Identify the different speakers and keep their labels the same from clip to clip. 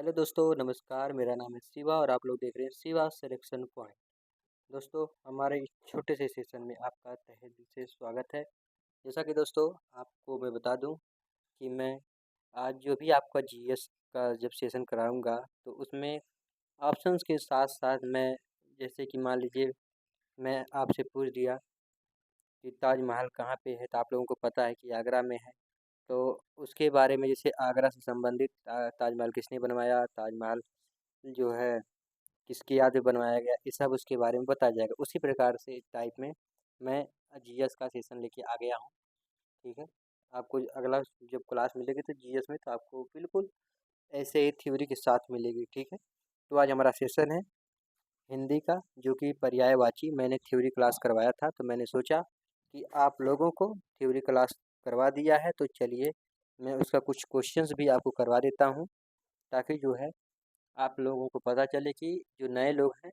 Speaker 1: Hello दोस्तों, नमस्कार। मेरा नाम है शिवा और आप लोग देख रहे हैं शिवा सिलेक्शन पॉइंट। दोस्तों, हमारे इस छोटे से सेशन में आपका तहे दिल से स्वागत है। जैसा कि दोस्तों आपको मैं बता दूं कि मैं आज जो भी आपका जीएस का जब सेशन कराऊंगा तो उसमें ऑप्शंस के साथ साथ मैं जैसे कि मान लीजिए मैं आपसे पूछ दिया कि ताजमहल कहाँ पे है, तो आप लोगों को पता है कि आगरा में है। तो उसके बारे में जैसे आगरा से संबंधित ताजमहल किसने बनवाया, ताजमहल जो है किसकी याद में बनवाया गया, ये सब उसके बारे में बताया जाएगा। उसी प्रकार से टाइप में मैं जीएस का सेशन लेके आ गया हूँ। ठीक है, आपको अगला जब क्लास मिलेगी तो जीएस में तो आपको बिल्कुल ऐसे ही थ्योरी के साथ मिलेगी। ठीक है, तो आज हमारा सेशन है हिंदी का, जो कि पर्यायवाची। मैंने थ्योरी क्लास करवाया था तो मैंने सोचा कि आप लोगों को थ्योरी क्लास करवा दिया है तो चलिए मैं उसका कुछ क्वेश्चंस भी आपको करवा देता हूँ, ताकि जो है आप लोगों को पता चले कि जो नए लोग हैं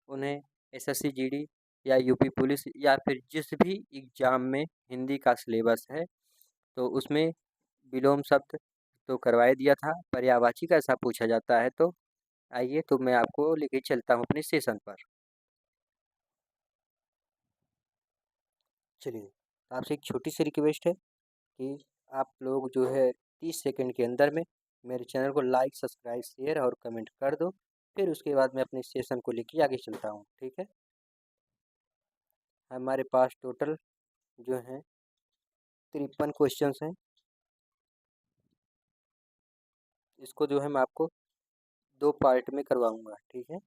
Speaker 1: उन्हें एसएससी जीडी या यूपी पुलिस या फिर जिस भी एग्ज़ाम में हिंदी का सिलेबस है तो उसमें विलोम शब्द तो करवाई दिया था, पर्यायवाची का ऐसा पूछा जाता है। तो आइए, तो मैं आपको लेके चलता हूँ अपने सेशन पर। चलिए, आपसे एक छोटी सी रिक्वेस्ट है कि आप लोग जो है 30 सेकंड के अंदर में मेरे चैनल को लाइक, सब्सक्राइब, शेयर और कमेंट कर दो। फिर उसके बाद मैं अपने सेशन को लेके आगे चलता हूँ। ठीक है, हमारे पास टोटल जो है 53 क्वेश्चंस हैं। इसको जो है मैं आपको 2 पार्ट में करवाऊंगा। ठीक है,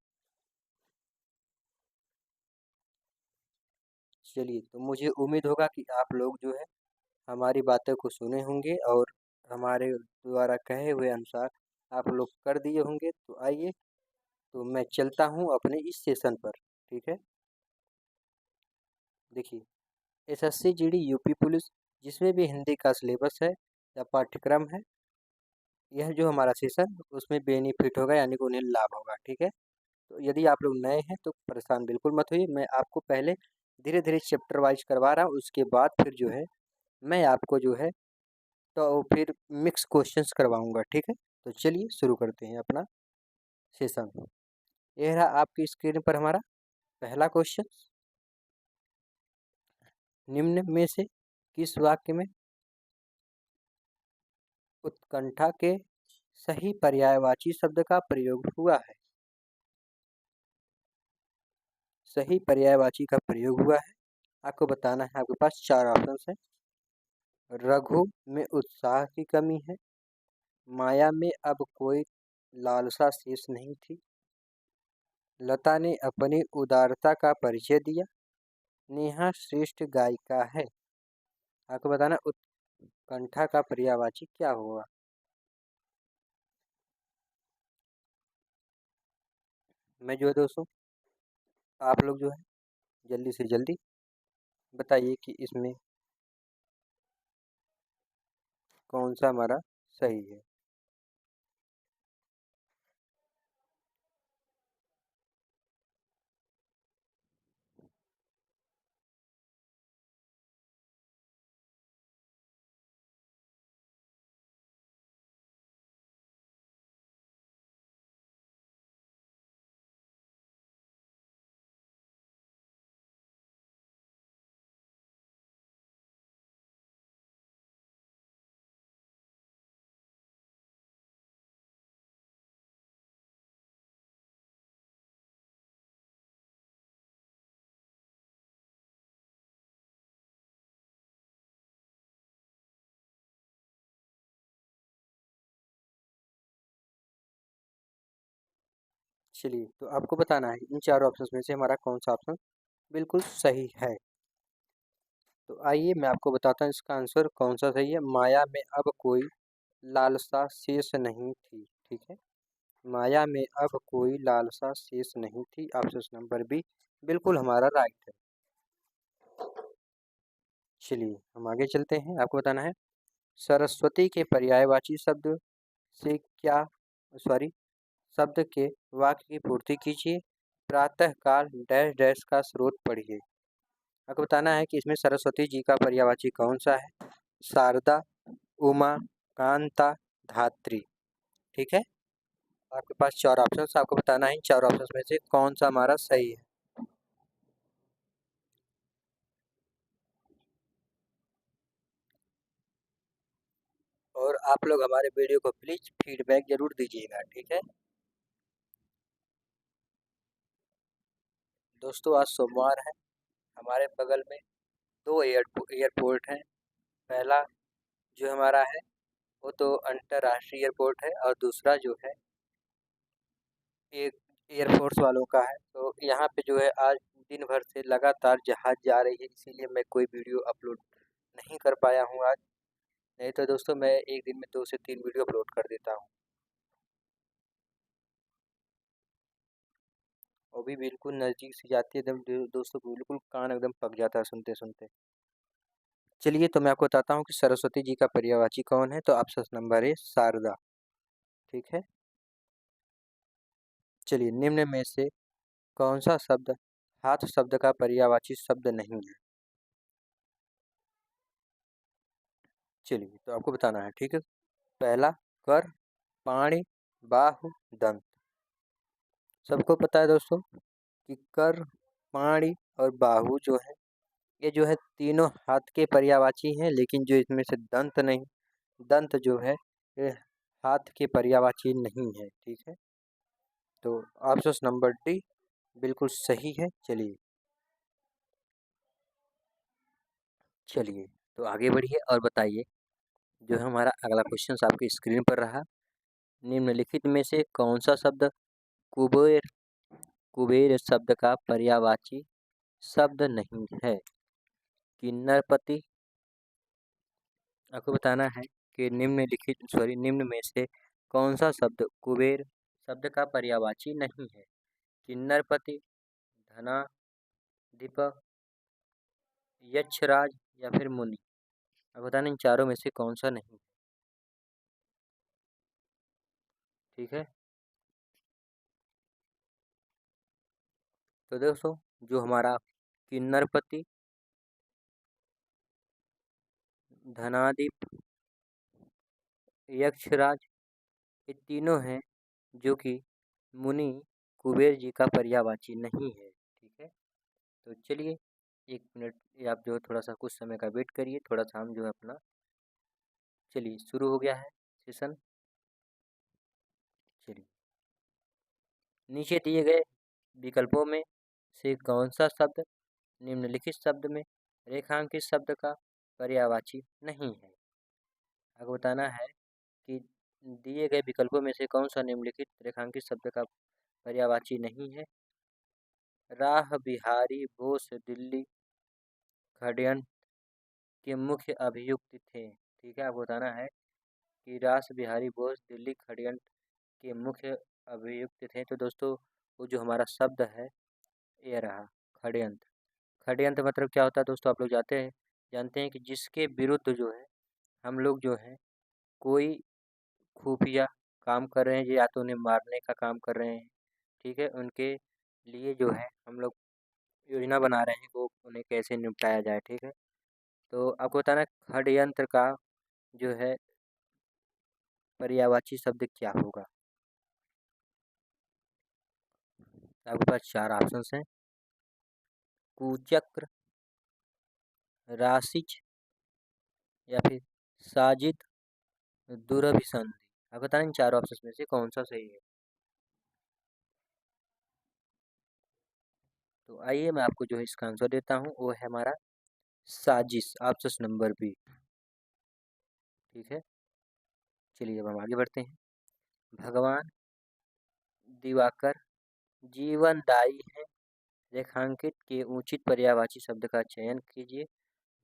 Speaker 1: चलिए, तो मुझे उम्मीद होगा कि आप लोग जो है हमारी बातों को सुने होंगे और हमारे द्वारा कहे हुए अनुसार आप लोग कर दिए होंगे। तो आइए, तो मैं चलता हूँ अपने इस सेशन पर। ठीक है, देखिए, एसएससी जीडी यूपी पुलिस जिसमें भी हिंदी का सिलेबस है या पाठ्यक्रम है, यह जो हमारा सेशन उसमें बेनिफिट होगा, यानी कि उन्हें लाभ होगा। ठीक है, तो यदि आप लोग नए हैं तो परेशान बिल्कुल मत होइए। मैं आपको पहले धीरे धीरे चैप्टर वाइज करवा रहा हूँ, उसके बाद फिर जो है मैं आपको जो है तो फिर मिक्स क्वेश्चंस करवाऊंगा। ठीक है, तो चलिए शुरू करते हैं अपना सेशन। यह रहा आपकी स्क्रीन पर हमारा पहला क्वेश्चन। निम्न में से किस वाक्य में उत्कंठा के सही पर्यायवाची शब्द का प्रयोग हुआ है? सही पर्यायवाची का प्रयोग हुआ है, आपको बताना है। आपके पास 4 ऑप्शंस हैं। रघु में उत्साह की कमी है, माया में अब कोई लालसा शेष नहीं थी, लता ने अपनी उदारता का परिचय दिया, नेहा श्रेष्ठ गायिका है। आपको बताना उत्कंठा का पर्यायवाची क्या होगा। मैं जो है दोस्तों, आप लोग जो है जल्दी से जल्दी बताइए कि इसमें कौन सा हमारा सही है। चलिए, तो आपको बताना है इन 4 ऑप्शंस में से हमारा कौन सा ऑप्शन बिल्कुल सही है। तो आइए मैं आपको बताता हूँ इसका आंसर कौन सा सही है। माया में अब कोई लालसा शेष नहीं थी। ठीक है, माया में अब कोई लालसा शेष नहीं थी, ऑप्शन नंबर बी बिल्कुल हमारा राइट है। चलिए, हम आगे चलते हैं। आपको बताना है सरस्वती के पर्यायवाची शब्द से क्या, सॉरी, शब्द के वाक्य की पूर्ति कीजिए। प्रातः काल डैश डैश का स्रोत पढ़िए। आपको बताना है कि इसमें सरस्वती जी का पर्यायवाची कौन सा है। शारदा, उमा, कांता, धात्री। ठीक है, आपके पास 4 ऑप्शंस, आपको बताना है इन 4 ऑप्शंस में से कौन सा हमारा सही है। और आप लोग हमारे वीडियो को प्लीज़ फीडबैक ज़रूर दीजिएगा, ठीक है। दोस्तों आज सोमवार है, हमारे बगल में 2 एयरपोर्ट हैं। पहला जो हमारा है वो तो अंतर्राष्ट्रीय एयरपोर्ट है और दूसरा जो है एक एयरफोर्स वालों का है। तो यहाँ पे जो है आज दिन भर से लगातार जहाज़ जा रही है, इसीलिए मैं कोई वीडियो अपलोड नहीं कर पाया हूँ आज। नहीं तो दोस्तों मैं एक दिन में 2 से 3 वीडियो अपलोड कर देता हूँ। वो भी बिल्कुल नज़दीक से जाती है, एकदम दोस्तों बिल्कुल कान एकदम पक जाता है सुनते-सुनते। चलिए तो मैं आपको बताता हूँ कि सरस्वती जी का पर्यायवाची कौन है। तो ऑप्शन नंबर ए शारदा, ठीक है। चलिए निम्न में से कौन सा शब्द हाथ शब्द का पर्यायवाची शब्द नहीं है। चलिए तो आपको बताना है, ठीक है। पहला कर, पाणि, बाहु, दंत। सबको पता है दोस्तों कि कर, पाणि और बाहु जो है ये जो है तीनों हाथ के पर्यायवाची हैं, लेकिन जो इसमें से दंत नहीं, दंत जो है ये हाथ के पर्यायवाची नहीं है, ठीक है। तो ऑप्शन नंबर डी बिल्कुल सही है। चलिए तो आगे बढ़िए और बताइए। जो है हमारा अगला क्वेश्चन आपकी स्क्रीन पर रहा। निम्नलिखित में से कौन सा शब्द कुबेर कुबेर शब्द का पर्यायवाची शब्द नहीं है। किन्नरपति। आपको बताना है कि निम्न में से कौन सा शब्द कुबेर शब्द का पर्यायवाची नहीं है। किन्नरपति, धनाधिप, यक्षराज या फिर मुनि। अब बताना इन चारों में से कौन सा नहीं, ठीक है। तो दोस्तों जो हमारा किन्नरपति, धनाधिप, यक्षराज ये तीनों हैं जो कि मुनि कुबेर जी का पर्यायवाची नहीं है, ठीक है। तो चलिए 1 मिनट आप जो है थोड़ा सा कुछ समय का वेट करिए, थोड़ा सा हम जो है अपना चलिए शुरू हो गया है सेशन। चलिए नीचे दिए गए विकल्पों में से कौन सा शब्द निम्नलिखित शब्द में रेखांकित शब्द का पर्यायवाची नहीं है। आपको बताना है कि दिए गए विकल्पों में से कौन सा निम्नलिखित रेखांकित शब्द का पर्यायवाची नहीं है। राह बिहारी बोस दिल्ली षड्यंत्र के मुख्य अभियुक्त थे, ठीक है। आपको बताना है कि रास बिहारी बोस दिल्ली षड्यंत्र के मुख्य अभियुक्त थे। तो दोस्तों वो जो हमारा शब्द है ये रहा षड्यंत्र। षड्यंत्र मतलब क्या होता है दोस्तों, आप लोग जानते हैं कि जिसके विरुद्ध जो है हम लोग जो है कोई खुफिया काम कर रहे हैं, या तो उन्हें मारने का काम कर रहे हैं, ठीक है। उनके लिए जो है हम लोग योजना बना रहे हैं वो उन्हें कैसे निपटाया जाए, ठीक है। तो आपको बताना है षड्यंत्र का जो है पर्यायवाची शब्द क्या होगा। आपके पास 4 ऑप्शंस हैं। कुचक्र, राशिच या फिर साजिद, दुरभिसंधि। आप बताएं इन 4 ऑप्शंस में से कौन सा सही है। तो आइए मैं आपको जो है इसका आंसर देता हूँ, वो है हमारा साजिश, ऑप्शन नंबर बी, ठीक है। चलिए अब हम आगे बढ़ते हैं। भगवान दिवाकर जीवनदायी है, रेखांकित के उचित पर्यायवाची शब्द का चयन कीजिए।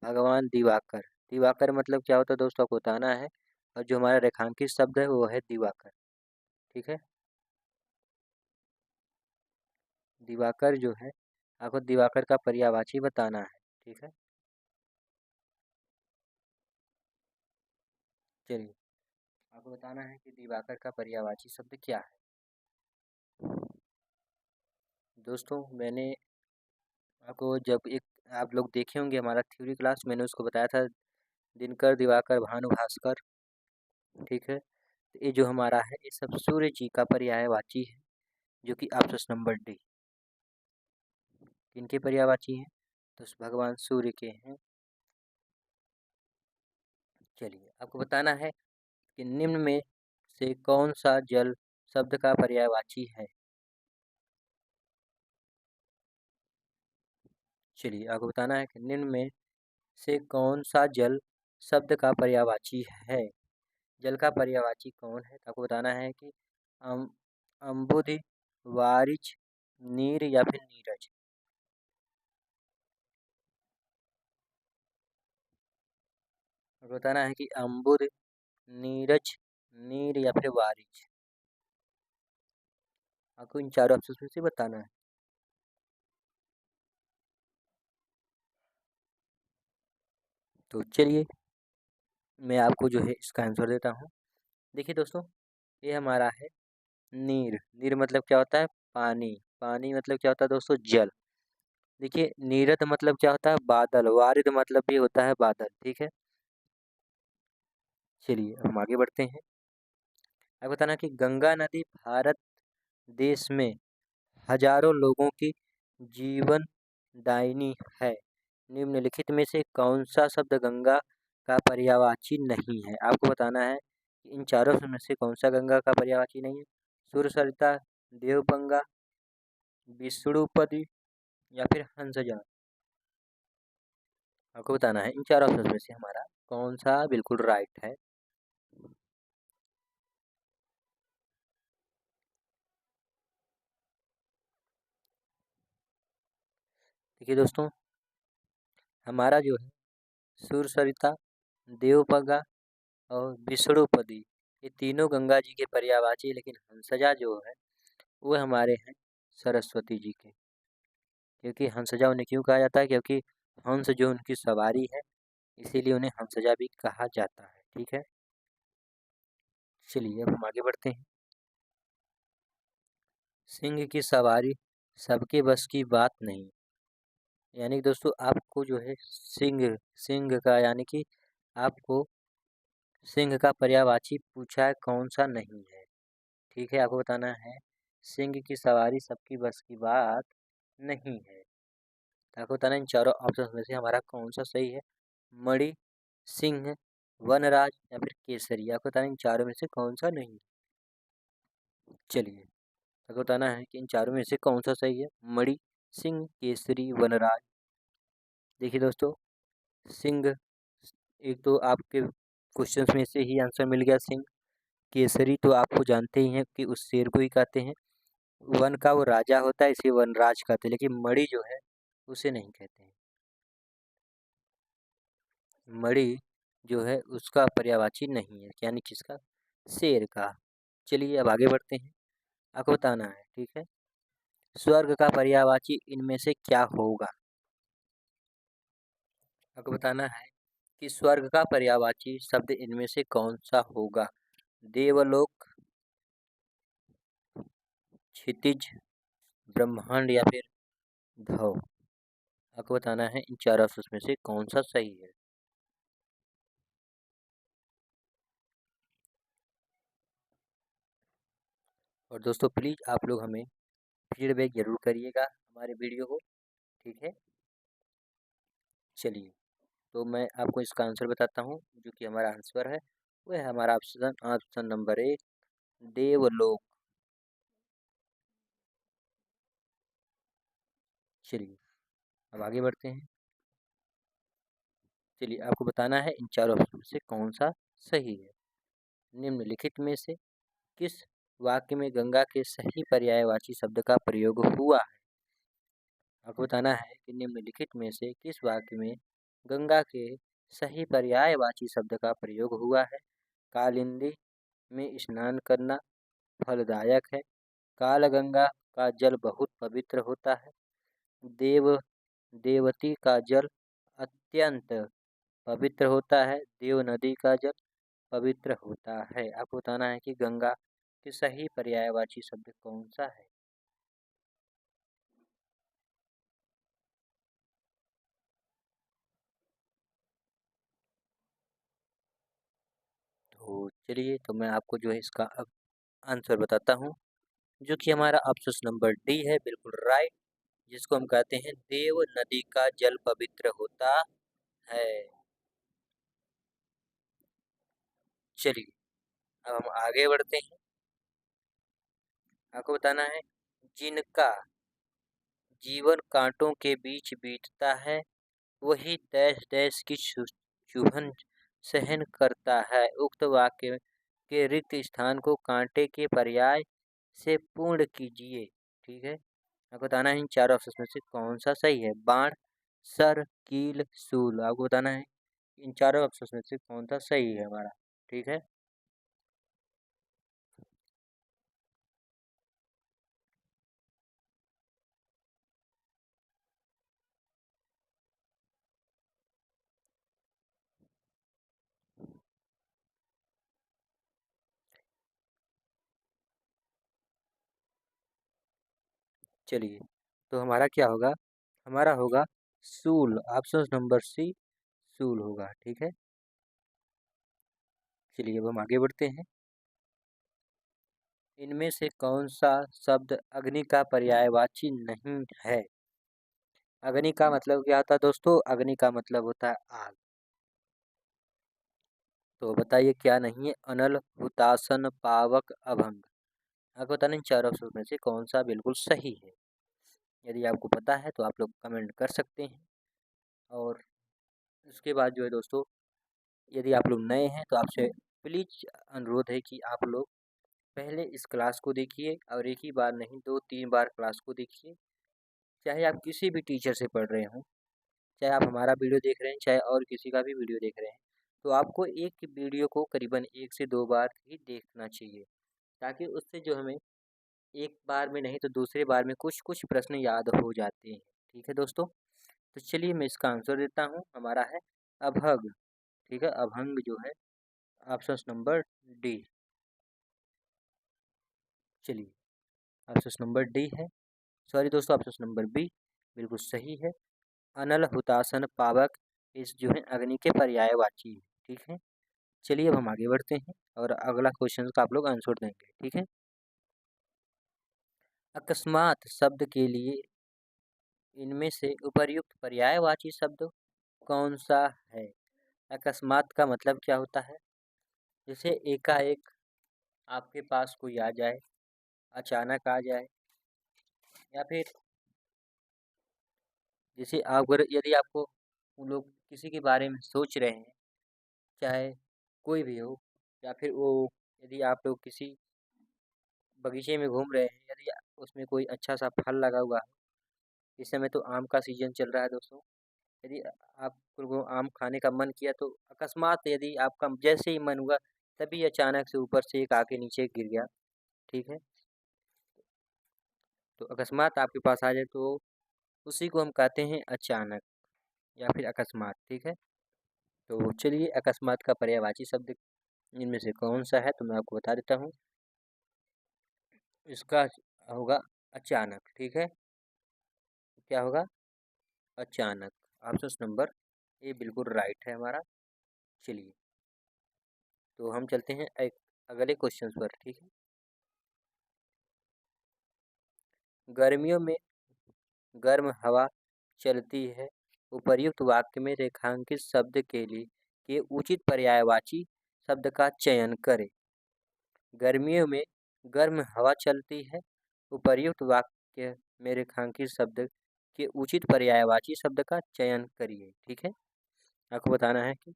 Speaker 1: भगवान दिवाकर, दिवाकर मतलब क्या होता है दोस्तों आपको बताना है। और जो हमारा रेखांकित शब्द है वो है दिवाकर, ठीक है। दिवाकर जो है आपको दिवाकर का पर्यायवाची बताना है, ठीक है। चलिए आपको बताना है कि दिवाकर का पर्यायवाची शब्द क्या है। दोस्तों मैंने आपको जब एक आप लोग देखे होंगे हमारा थ्योरी क्लास, मैंने उसको बताया था दिनकर, दिवाकर, भानु, भास्कर, ठीक है। तो ये जो हमारा है ये सब सूर्य जी का पर्यायवाची है, जो कि ऑप्शन नंबर डी। किनके पर्यायवाची हैं? तो भगवान सूर्य के हैं। चलिए आपको बताना है कि निम्न में से कौन सा जल शब्द का पर्यायवाची है। चलिए आपको बताना है कि निम्न में से कौन सा जल शब्द का पर्यायवाची है। जल का पर्यायवाची कौन है? तो आपको बताना है कि अम अम्बुधि, वारिच, नीर या फिर नीरज। आपको बताना है कि अम्बुध, नीरज, नीर या फिर वारिच। आपको इन चारों ऑप्शन में से बताना है। तो चलिए मैं आपको जो है इसका आंसर देता हूँ। देखिए दोस्तों, ये हमारा है नीर। नीर मतलब क्या होता है? पानी। पानी मतलब क्या होता है दोस्तों? जल। देखिए नीरद मतलब क्या होता है? बादल। वारिद मतलब भी होता है बादल। ठीक है, चलिए हम आगे बढ़ते हैं। अब बताना कि गंगा नदी भारत देश में हजारों लोगों की जीवन दायिनी है। निम्नलिखित में से कौन सा शब्द गंगा का पर्यायवाची नहीं है? आपको बताना है कि इन चारों में से कौन सा गंगा का पर्यायवाची नहीं है। सूर्य सरिता, देवगंगा, विष्णुपदी या फिर हंसजा। आपको बताना है इन चार ऑप्शन में से हमारा कौन सा बिल्कुल राइट है। देखिए दोस्तों, हमारा जो है सूर्य सरिता, देवगंगा और विष्णुपदी, ये तीनों गंगा जी के पर्यायवाची, लेकिन हंसजा जो है वो हमारे हैं सरस्वती जी के। क्योंकि हंसजा उन्हें क्यों कहा जाता है? क्योंकि हंस जो उनकी सवारी है, इसीलिए उन्हें हंसजा भी कहा जाता है। ठीक है, चलिए अब हम आगे बढ़ते हैं। सिंह की सवारी सबके बस की बात नहीं। यानी कि दोस्तों आपको जो है सिंह, सिंह का यानी कि आपको सिंह का पर्यायवाची पूछा है, कौन सा नहीं है। ठीक है, आपको बताना है सिंह की सवारी सबकी बस की बात नहीं है। तो आपको बताना है इन चारों ऑप्शन में से हमारा कौन सा सही है। मणि, सिंह, वनराज या फिर केसरी। आपको बताना है इन चारों में से कौन सा नहीं है। चलिए आपको बताना है कि इन चारों में से कौन सा सही है। मणि, सिंह, केसरी, वनराज। देखिए दोस्तों, सिंह एक तो आपके क्वेश्चंस में से ही आंसर मिल गया। सिंह। केसरी तो आपको जानते ही हैं कि उस शेर को ही कहते हैं। वन का वो राजा होता है, इसे वनराज कहते हैं। लेकिन मणि जो है उसे नहीं कहते हैं। मणि जो है उसका पर्यायवाची नहीं है, यानी किसका? शेर का। चलिए अब आगे बढ़ते हैं। आपको बताना है, ठीक है, स्वर्ग का पर्यायवाची इनमें से क्या होगा। आपको बताना है कि स्वर्ग का पर्यायवाची शब्द इनमें से कौन सा होगा। देवलोक, क्षितिज, ब्रह्मांड या फिर भव। आपको बताना है इन चार ऑप्शन में से कौन सा सही है। और दोस्तों प्लीज़ आप लोग हमें फीडबैक ज़रूर करिएगा हमारे वीडियो को। ठीक है, चलिए तो मैं आपको इसका आंसर बताता हूँ। जो कि हमारा आंसर है वो है हमारा ऑप्शन ऑप्शन नंबर 1, देवलोक। चलिए अब आगे बढ़ते हैं। चलिए आपको बताना है इन चारों ऑप्शन में से कौन सा सही है। निम्नलिखित में से किस वाक्य में गंगा के सही पर्यायवाची शब्द का प्रयोग हुआ है। आपको बताना है कि निम्नलिखित में से किस वाक्य में गंगा के सही पर्यायवाची शब्द का प्रयोग हुआ है। कालिंदी में स्नान करना फलदायक है। कालगंगा का जल बहुत पवित्र होता है। देव देवती का जल अत्यंत पवित्र होता है। देव नदी का जल पवित्र होता है। आपको बताना है कि गंगा के सही पर्यायवाची शब्द कौन सा है। तो चलिए तो मैं आपको जो है इसका अब आंसर बताता हूँ, जो कि हमारा ऑप्शन नंबर डी है, बिल्कुल राइट, जिसको हम कहते हैं देव नदी का जल पवित्र होता है। चलिए अब हम आगे बढ़ते हैं। आपको बताना है, जिनका जीवन कांटों के बीच बीतता है, वही डैश डैश की चुभन सहन करता है। उक्त वाक्य के रिक्त स्थान को कांटे के पर्याय से पूर्ण कीजिए। ठीक है, आपको बताना है इन चारों ऑप्शन में से कौन सा सही है। बाण, सर, कील, सूल। आपको बताना है इन चारों ऑप्शन में से कौन सा सही है हमारा। ठीक है, चलिए तो हमारा क्या होगा, हमारा होगा सूल। ऑप्शन नंबर सी सूल होगा। ठीक है, चलिए अब हम आगे बढ़ते हैं। इनमें से कौन सा शब्द अग्नि का पर्यायवाची नहीं है। अग्नि का मतलब क्या होता है दोस्तों, अग्नि का मतलब होता है आग। तो बताइए क्या नहीं है। अनल, हुतासन, पावक, अभंग। आपको बताना इन चार ऑप्शन में से कौन सा बिल्कुल सही है। यदि आपको पता है तो आप लोग कमेंट कर सकते हैं। और उसके बाद जो है दोस्तों, यदि आप लोग नए हैं तो आपसे प्लीज अनुरोध है कि आप लोग पहले इस क्लास को देखिए, और एक ही बार नहीं 2-3 बार क्लास को देखिए। चाहे आप किसी भी टीचर से पढ़ रहे हों, चाहे आप हमारा वीडियो देख रहे हैं, चाहे और किसी का भी वीडियो देख रहे हैं, तो आपको एक वीडियो को करीबन 1 से 2 बार ही देखना चाहिए, ताकि उससे जो हमें एक बार में नहीं तो दूसरे बार में कुछ-कुछ प्रश्न याद हो जाते हैं। ठीक है दोस्तों? तो चलिए मैं इसका आंसर देता हूँ, हमारा है अभंग। ठीक है, अभंग जो है ऑप्शन नंबर डी। चलिए ऑप्शन नंबर डी है, सॉरी दोस्तों ऑप्शन नंबर बी बिल्कुल सही है। अनल, हुतासन, पावक इस जो है अग्नि के पर्यायवाची है। ठीक है, चलिए अब हम आगे बढ़ते हैं और अगला क्वेश्चन का आप लोग आंसर देंगे। ठीक है, अकस्मात शब्द के लिए इनमें से उपर्युक्त पर्यायवाची शब्द कौन सा है। अकस्मात का मतलब क्या होता है, जैसे एकाएक आपके पास कोई आ जाए, अचानक आ जाए, या फिर जैसे आप अगर यदि आपको उन लोग किसी के बारे में सोच रहे हैं, चाहे कोई भी हो, या फिर वो यदि आप लोग किसी बगीचे में घूम रहे हैं, यदि उसमें कोई अच्छा सा फल लगा हुआ है, इस समय तो आम का सीजन चल रहा है दोस्तों, यदि आपको आम खाने का मन किया तो अकस्मात यदि आपका जैसे ही मन हुआ, तभी अचानक से ऊपर से एक आके नीचे गिर गया। ठीक है, तो अकस्मात आपके पास आ जाए तो उसी को हम कहते हैं अचानक या फिर अकस्मात। ठीक है, तो चलिए अकस्मात का पर्यायवाची शब्द इनमें से कौन सा है, तो मैं आपको बता देता हूँ। इसका होगा अचानक। ठीक है, क्या होगा, अचानक। ऑप्शन नंबर ए बिल्कुल राइट है हमारा। चलिए तो हम चलते हैं एक अगले क्वेश्चन पर। ठीक है, गर्मियों में गर्म हवा चलती है, उपर्युक्त वाक्य में रेखांकित शब्द के लिए के उचित पर्यायवाची शब्द का चयन करें। गर्मियों में गर्म हवा चलती है, उपर्युक्त वाक्य में रेखांकित शब्द के उचित पर्यायवाची शब्द का चयन करिए। ठीक है, आपको बताना है कि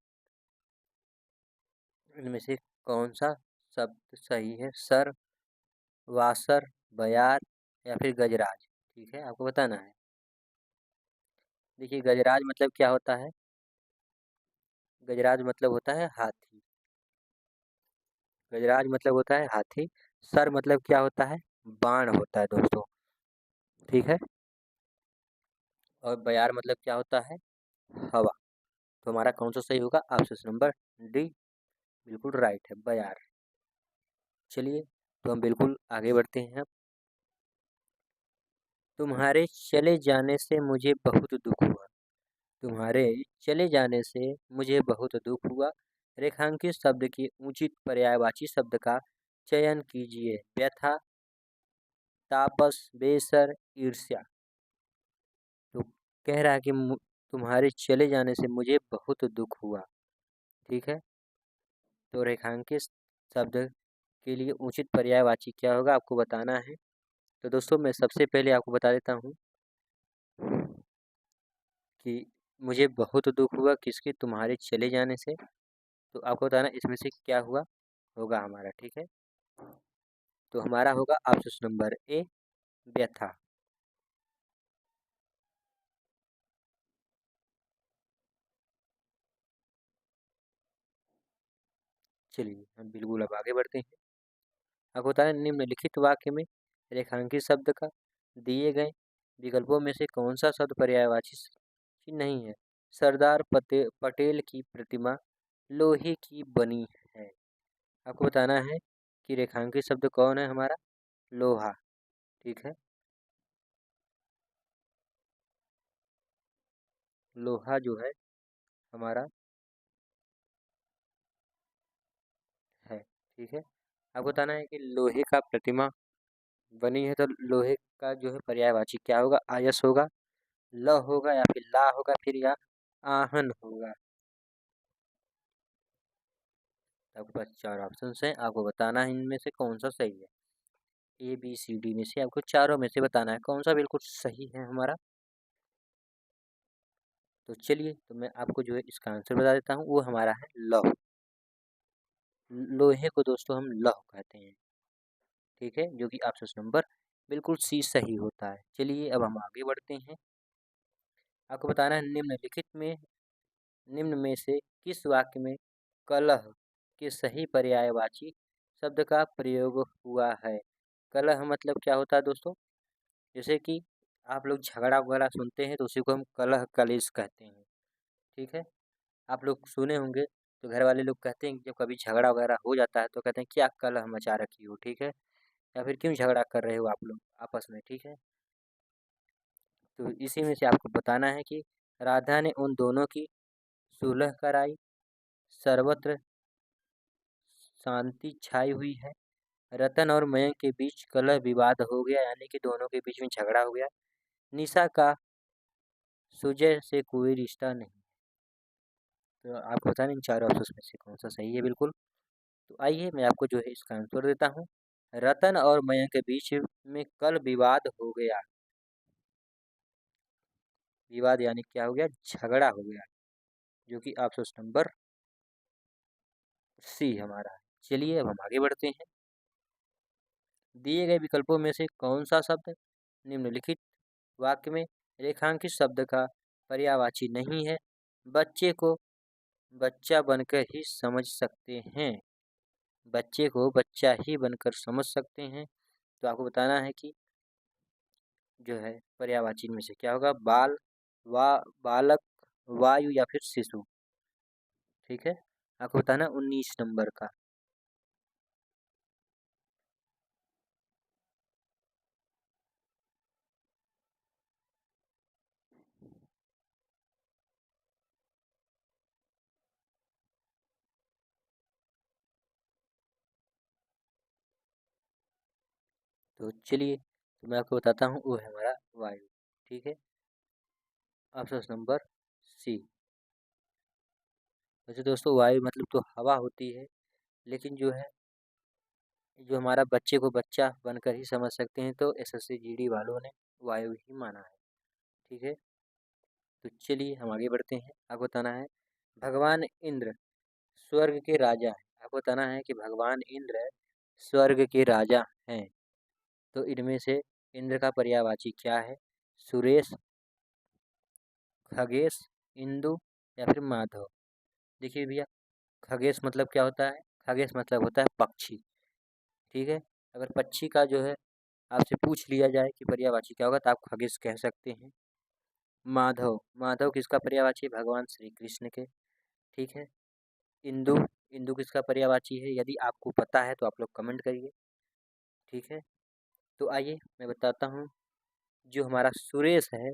Speaker 1: इनमें से कौन सा शब्द सही है। सर, वासर, बयार या फिर गजराज। ठीक है, आपको बताना है। देखिए गजराज मतलब क्या होता है, गजराज मतलब होता है हाथी। गजराज मतलब होता है हाथी। सर मतलब क्या होता है, बाण होता है दोस्तों। ठीक है, और बयार मतलब क्या होता है, हवा। तो हमारा कौन सा सही होगा, ऑप्शन नंबर डी बिल्कुल राइट है, बयार। चलिए तो हम बिल्कुल आगे बढ़ते हैं अब। तुम्हारे चले जाने से मुझे बहुत दुख हुआ। तुम्हारे चले जाने से मुझे बहुत दुख हुआ। रेखांकित शब्द के उचित पर्यायवाची शब्द का चयन कीजिए। व्यथा, तापस, बेसर, ईर्ष्या। तो कह रहा है कि तुम्हारे चले जाने से मुझे बहुत दुख हुआ। ठीक है, तो रेखांकित शब्द के लिए उचित पर्यायवाची क्या होगा आपको बताना है। तो दोस्तों मैं सबसे पहले आपको बता देता हूँ कि मुझे बहुत दुख हुआ किसके, तुम्हारे चले जाने से। तो आपको बताना इसमें से क्या हुआ होगा हमारा। ठीक है, तो हमारा होगा ऑप्शन नंबर ए, व्यथा। चलिए हम बिल्कुल अब आगे बढ़ते हैं। आपको बताना निम्नलिखित वाक्य में रेखांकित शब्द का दिए गए विकल्पों में से कौन सा शब्द पर्यायवाची नहीं है। सरदार पटेल की प्रतिमा लोहे की बनी है। आपको बताना है कि रेखांकित शब्द कौन है हमारा, लोहा। ठीक है, लोहा जो है हमारा है। ठीक है, आपको बताना है कि लोहे का प्रतिमा बनी है, तो लोहे का जो है पर्यायवाची क्या होगा, आयस होगा, ल होगा या फिर ला होगा, फिर या आहन होगा। आपके पास चार ऑप्शन हैं, आपको बताना है इनमें से कौन सा सही है। ए बी सी डी में से आपको चारों में से बताना है कौन सा बिल्कुल सही है हमारा। तो चलिए, तो मैं आपको जो है इसका आंसर बता देता हूँ, वो हमारा है लौह। लोहे को दोस्तों हम लौह कहते हैं। ठीक है, जो कि ऑप्शन नंबर बिल्कुल सी सही होता है। चलिए अब हम आगे बढ़ते हैं। आपको बताना है निम्न में से किस वाक्य में कलह के सही पर्यायवाची शब्द का प्रयोग हुआ है। कलह मतलब क्या होता है दोस्तों, जैसे कि आप लोग झगड़ा वगैरह सुनते हैं तो उसी को हम कलह कलेश कहते हैं। ठीक है, आप लोग सुने होंगे तो घर वाले लोग कहते हैं कि जब कभी झगड़ा वगैरह हो जाता है तो कहते हैं क्या कलह मचा रखी हो। ठीक है, या फिर क्यों झगड़ा कर रहे हो आप लोग आपस में। ठीक है, तो इसी में से आपको बताना है कि राधा ने उन दोनों की सुलह कराई, सर्वत्र शांति छाई हुई है, रतन और मयंक के बीच कलह विवाद हो गया, यानी कि दोनों के बीच में झगड़ा हो गया, निशा का सुजय से कोई रिश्ता नहीं। तो आपको बताना इन चारों ऑप्शन में से कौन सा सही है बिल्कुल। तो आइए मैं आपको जो है इसका आंसर देता हूँ। रतन और मयंक के बीच में कल विवाद हो गया। विवाद यानी क्या हो गया, झगड़ा हो गया, जो कि ऑप्शन नंबर सी हमारा है। चलिए अब हम आगे बढ़ते हैं। दिए गए विकल्पों में से कौन सा शब्द निम्नलिखित वाक्य में रेखांकित शब्द का पर्यायवाची नहीं है। बच्चे को बच्चा बनकर ही समझ सकते हैं। बच्चे को बच्चा ही बनकर समझ सकते हैं। तो आपको बताना है कि जो है पर्यायवाची में से क्या होगा, बाल, वा, बालक, वायु या फिर शिशु। ठीक है, आपको बताना 19 नंबर का। तो चलिए, तो मैं आपको बताता हूँ, वो है हमारा वायु। ठीक है, ऑप्शन नंबर सी। वैसे दोस्तों वायु मतलब तो हवा होती है, लेकिन जो है जो हमारा बच्चे को बच्चा बनकर ही समझ सकते हैं, तो एसएससी जीडी वालों ने वायु ही माना है। ठीक है, तो चलिए हम आगे बढ़ते हैं। आपको बताना है भगवान इंद्र स्वर्ग के राजा हैं। आपको बताना है कि भगवान इंद्र स्वर्ग के राजा हैं। तो इनमें से इंद्र का पर्यायवाची क्या है, सुरेश, खगेश, इंदु या फिर माधव। देखिए भैया, खगेश मतलब क्या होता है, खगेश मतलब होता है पक्षी। ठीक है, अगर पक्षी का जो है आपसे पूछ लिया जाए कि पर्यायवाची क्या होगा तो आप खगेश कह सकते हैं। माधव, माधव किसका पर्यायवाची है, भगवान श्री कृष्ण के। ठीक है, इंदु, इंदु किसका पर्यायवाची है, यदि आपको पता है तो आप लोग कमेंट करिए। ठीक है, तो आइए मैं बताता हूँ, जो हमारा सुरेश है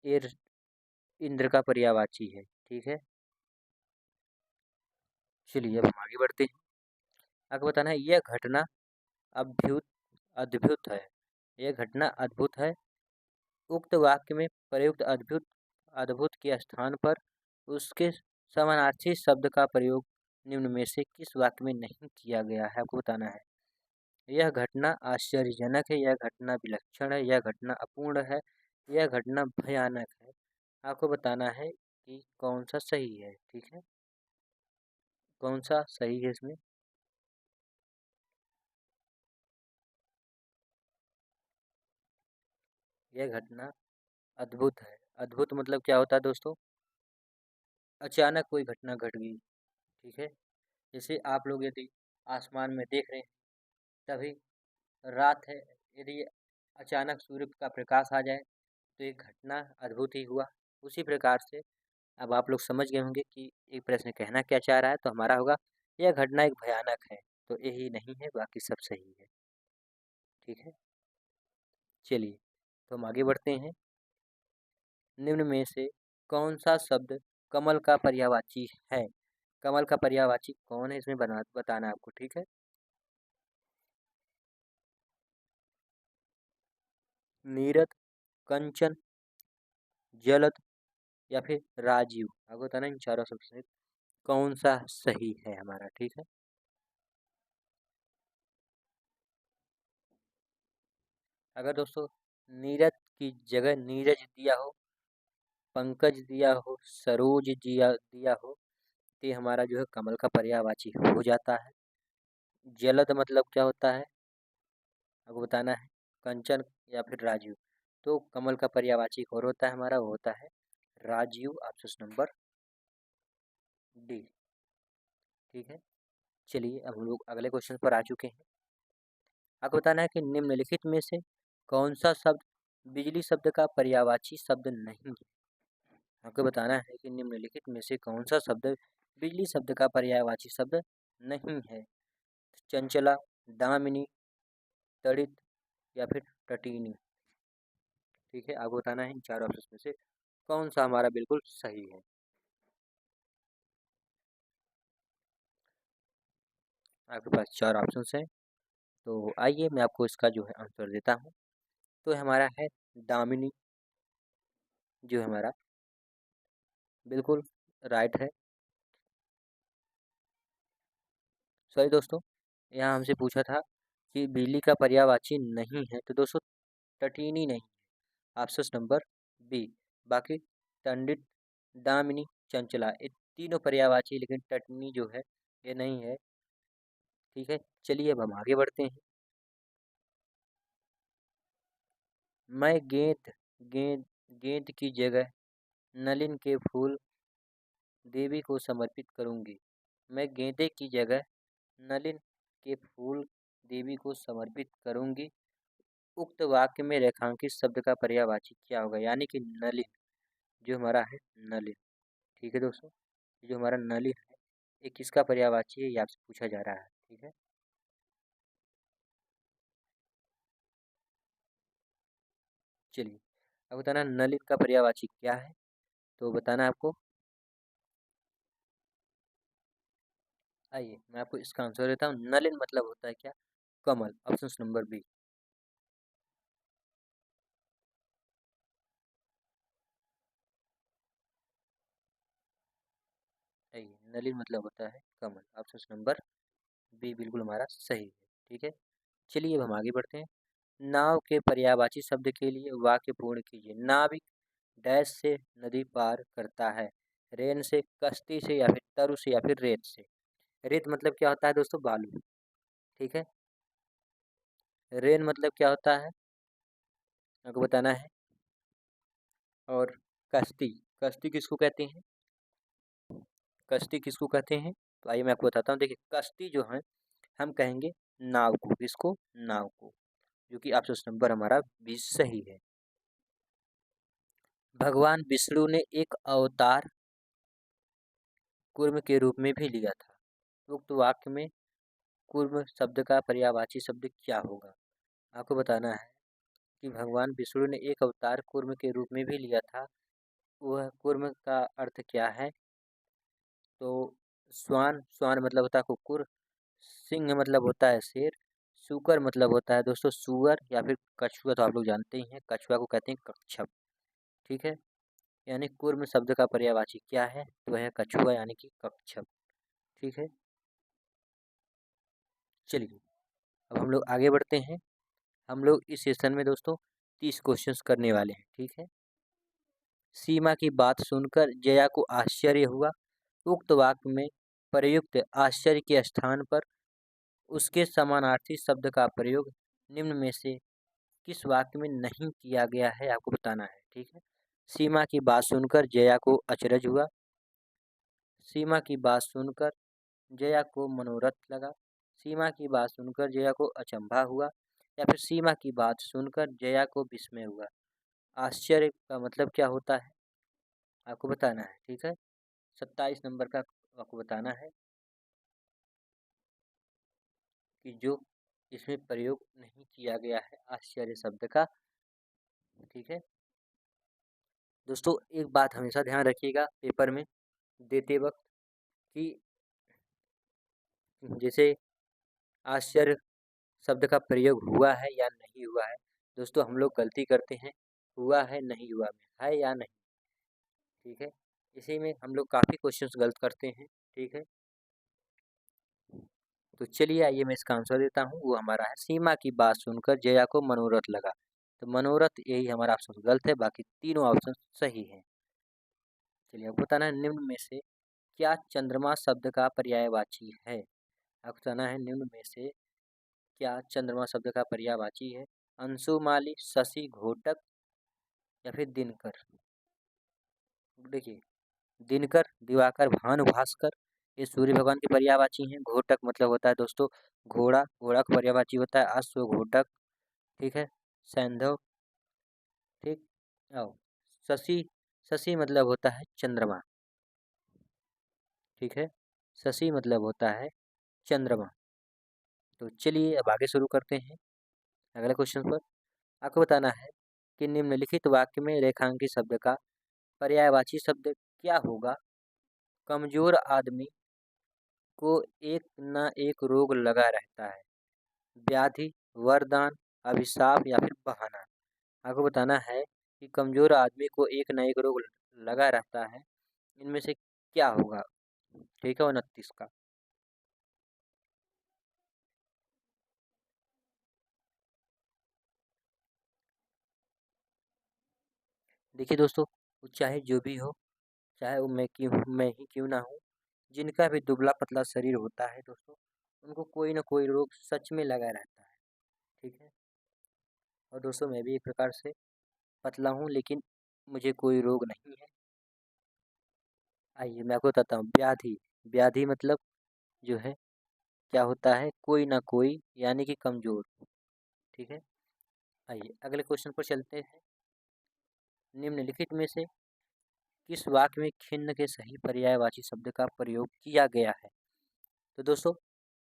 Speaker 1: ये इंद्र का पर्यायवाची है। ठीक है, चलिए अब हम आगे बढ़ते हैं। आपको बताना है यह घटना अभ्युत अद्भुत है। यह घटना अद्भुत है। उक्त वाक्य में प्रयुक्त अद्भुत अद्भुत के स्थान पर उसके समानार्थी शब्द का प्रयोग निम्न में से किस वाक्य में नहीं किया गया है, आपको बताना है। यह घटना आश्चर्यजनक है, यह घटना विलक्षण है, यह घटना अपूर्ण है, यह घटना भयानक है। आपको बताना है कि कौन सा सही है। ठीक है, कौन सा सही है इसमें। यह घटना अद्भुत है। अद्भुत मतलब क्या होता है दोस्तों, अचानक कोई घटना घट गई। ठीक है, जैसे आप लोग यदि आसमान में देख रहे हैं, तभी रात है, यदि अचानक सूर्य का प्रकाश आ जाए तो एक घटना अद्भुत ही हुआ। उसी प्रकार से अब आप लोग समझ गए होंगे कि एक प्रश्न कहना क्या चाह रहा है, तो हमारा होगा यह घटना एक भयानक है, तो यही नहीं है, बाकी सब सही है। ठीक है, चलिए तो हम आगे बढ़ते हैं। निम्न में से कौन सा शब्द कमल का पर्यायवाची है। कमल का पर्यायवाची कौन है इसमें बताना है आपको। ठीक है, नीरद, कंचन, जलद या फिर राजीव। आपको बताना इन चारों शब्द से कौन सा सही है हमारा। ठीक है, अगर दोस्तों नीरज की जगह नीरज दिया हो, पंकज दिया हो, सरोज दिया हो, तो ये हमारा जो है कमल का पर्यायवाची हो जाता है। जलद मतलब क्या होता है आपको बताना है, कंचन या फिर राजीव। तो कमल का पर्यायवाची एक और होता है हमारा, वो होता है राजीव, ऑप्शन नंबर डी। ठीक है, चलिए अब हम लोग अगले क्वेश्चन पर आ चुके हैं। आपको बताना है कि निम्नलिखित में से कौन सा शब्द बिजली शब्द का पर्यायवाची शब्द नहीं है। आपको बताना है कि निम्नलिखित में से कौन सा शब्द बिजली शब्द का पर्यायवाची शब्द नहीं है। चंचला, दामिनी, तड़ित या फिर तटीनी। ठीक है, आपको बताना है इन चार ऑप्शन में से कौन सा हमारा बिल्कुल सही है। आपके पास चार ऑप्शन हैं, तो आइए मैं आपको इसका जो है आंसर देता हूँ। तो हमारा है दामिनी, जो हमारा बिल्कुल राइट है। सॉरी दोस्तों, यहाँ हमसे पूछा था कि बिजली का पर्यायवाची नहीं है, तो दोस्तों तटीनी नहीं है, ऑप्शन नंबर बी। बाकी तंडित, दामिनी, चंचला, ये तीनों पर्यायवाची, लेकिन तटनी जो है ये नहीं है। ठीक है, चलिए अब हम आगे बढ़ते हैं। मैं गेंद गेंद की जगह नलिन के फूल देवी को समर्पित करूंगी। मैं गेंदे की जगह नलिन के फूल देवी को समर्पित करूंगी। उक्त वाक्य में रेखांकित शब्द का पर्यायवाची क्या होगा, यानी कि नलिन जो हमारा है नलिन। ठीक है दोस्तों, जो हमारा नलिन है ये किसका पर्यायवाची है, ये आपसे पूछा जा रहा है। ठीक है, चलिए अब बताना नलिन का पर्यायवाची क्या है, तो बताना आपको। आइए मैं आपको इसका आंसर देता हूँ। नलिन मतलब होता है क्या, कमल, ऑप्शन नंबर बी। आइए, नलिन मतलब होता है कमल, ऑप्शन नंबर बी बिल्कुल हमारा सही है। ठीक है, चलिए अब हम आगे बढ़ते हैं। नाव के पर्यायवाची शब्द के लिए वाक्य पूर्ण कीजिए। नाविक डैश से नदी पार करता है, रेन से, कश्ती से या फिर तरु से या फिर रेत से। रेत मतलब क्या होता है दोस्तों, बालू। ठीक है, रेन मतलब क्या होता है आपको बताना है। और कश्ती, कश्ती किसको कहते हैं, कश्ती किसको कहते हैं, तो आइए मैं आपको बताता हूँ। देखिए कश्ती जो है हम कहेंगे नाव को, किसको, नाव को, जो कि ऑप्शन नंबर हमारा 20 सही है। भगवान विष्णु ने एक अवतार कूर्म के रूप में भी लिया था। उक्त वाक्य में कूर्म शब्द का पर्यायवाची शब्द क्या होगा। आपको बताना है कि भगवान विष्णु ने एक अवतार कूर्म के रूप में भी लिया था, वह कूर्म का अर्थ क्या है। तो स्वान, स्वान मतलब होता है कुकुर, सिंह मतलब होता है शेर, सूकर मतलब होता है दोस्तों सूअर या फिर कछुआ, तो आप लोग जानते ही हैं, कछुआ को कहते हैं कच्छप। ठीक है, यानी कुर्म शब्द का पर्यायवाची क्या है, तो है कछुआ यानी कि कच्छप। ठीक है, चलिए अब हम लोग आगे बढ़ते हैं। हम लोग इस सेशन में दोस्तों 30 क्वेश्चंस करने वाले हैं। ठीक है, सीमा की बात सुनकर जया को आश्चर्य हुआ। उक्त वाक्य में प्रयुक्त आश्चर्य के स्थान पर उसके समानार्थी शब्द का प्रयोग निम्न में से किस वाक्य में नहीं किया गया है, आपको बताना है। ठीक है, सीमा की बात सुनकर जया को अचरज हुआ, सीमा की बात सुनकर जया को मनोरथ लगा, सीमा की बात सुनकर जया को अचंभा हुआ, या फिर सीमा की बात सुनकर जया को विस्मय हुआ। आश्चर्य का मतलब क्या होता है, आपको बताना है। ठीक है, 27 नंबर का आपको बताना है कि जो इसमें प्रयोग नहीं किया गया है आश्चर्य शब्द का। ठीक है दोस्तों, एक बात हमेशा ध्यान रखिएगा पेपर में देते वक्त कि जैसे आश्चर्य शब्द का प्रयोग हुआ है या नहीं हुआ है। दोस्तों हम लोग गलती करते हैं हुआ है नहीं हुआ में, है या नहीं। ठीक है, इसी में हम लोग काफ़ी क्वेश्चंस गलत करते हैं। ठीक है, तो चलिए आइए मैं इसका आंसर देता हूँ। वो हमारा है सीमा की बात सुनकर जया को मनोरथ लगा। तो मनोरथ यही हमारा ऑप्शन गलत है, बाकी तीनों ऑप्शन सही हैं। चलिए आपको बताना है निम्न में से क्या चंद्रमा शब्द का पर्यायवाची है। आपको बताना है निम्न में से क्या चंद्रमा शब्द का पर्यायवाची है। अंशुमाली, शशि, घोटक या फिर दिनकर। देखिए दिनकर, दिवाकर, भानु, भास्कर ये सूर्य भगवान के पर्यायवाची हैं। घोटक मतलब होता है दोस्तों घोड़ा, घोड़ा का पर्यायवाची होता है अश्व घोटक। ठीक है, सैंधव। ठीक, आओ शशि, शशि मतलब होता है चंद्रमा। ठीक है, शशि मतलब होता है चंद्रमा। तो चलिए अब आगे शुरू करते हैं अगले क्वेश्चन पर। आपको बताना है कि निम्नलिखित वाक्य में रेखांकित शब्द का पर्यायवाची शब्द क्या होगा। कमजोर आदमी को एक न एक रोग लगा रहता है। व्याधि, वरदान, अभिशाप या फिर बहाना। आपको बताना है कि कमजोर आदमी को एक न एक रोग लगा रहता है, इनमें से क्या होगा। ठीक है, 29 का। देखिए दोस्तों, वो चाहे जो भी हो, चाहे वो मैं ही क्यों ना हूँ, जिनका भी दुबला पतला शरीर होता है दोस्तों, उनको कोई ना कोई रोग सच में लगा रहता है। ठीक है, और दोस्तों मैं भी एक प्रकार से पतला हूँ, लेकिन मुझे कोई रोग नहीं है। आइए मैं आपको बताता हूँ। व्याधि, व्याधि मतलब जो है क्या होता है, कोई ना कोई यानी कि कमजोर। ठीक है, आइए अगले क्वेश्चन पर चलते हैं। निम्नलिखित में से किस वाक्य में खिन्न के सही पर्यायवाची शब्द का प्रयोग किया गया है। तो दोस्तों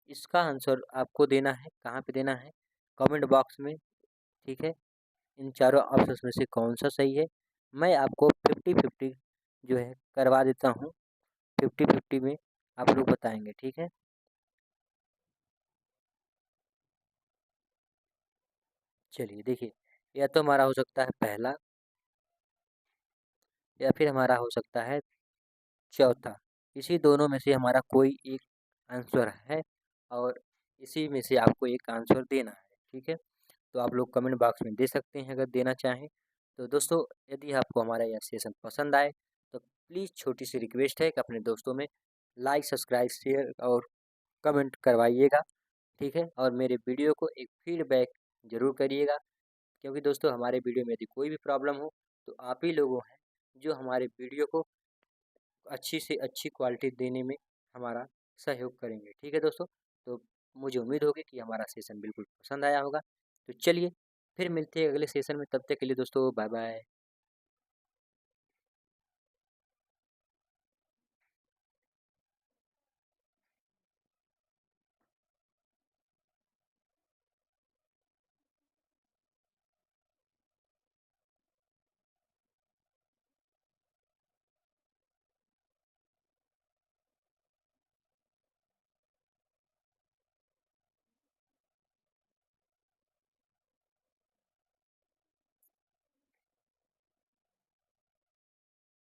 Speaker 1: इसका आंसर आपको देना है, कहाँ पे देना है, कमेंट बॉक्स में। ठीक है, इन चारों ऑप्शन में से कौन सा सही है, मैं आपको 50-50 जो है करवा देता हूँ। 50-50 में आप लोग बताएंगे। ठीक है, चलिए देखिए, या तो हमारा हो सकता है पहला, या फिर हमारा हो सकता है चौथा। इसी दोनों में से हमारा कोई एक आंसर है, और इसी में से आपको एक आंसर देना है। ठीक है, तो आप लोग कमेंट बॉक्स में दे सकते हैं अगर देना चाहें। तो दोस्तों यदि आपको हमारा यह सेशन पसंद आए तो प्लीज़ छोटी सी रिक्वेस्ट है कि अपने दोस्तों में लाइक, सब्सक्राइब, शेयर और कमेंट करवाइएगा। ठीक है, और मेरे वीडियो को एक फीडबैक ज़रूर करिएगा, क्योंकि दोस्तों हमारे वीडियो में यदि कोई भी प्रॉब्लम हो तो आप ही लोगों हैं जो हमारे वीडियो को अच्छी से अच्छी क्वालिटी देने में हमारा सहयोग करेंगे। ठीक है दोस्तों, तो मुझे उम्मीद होगी कि हमारा सेशन बिल्कुल पसंद आया होगा। तो चलिए फिर मिलते हैं अगले सेशन में, तब तक के लिए दोस्तों बाय बाय।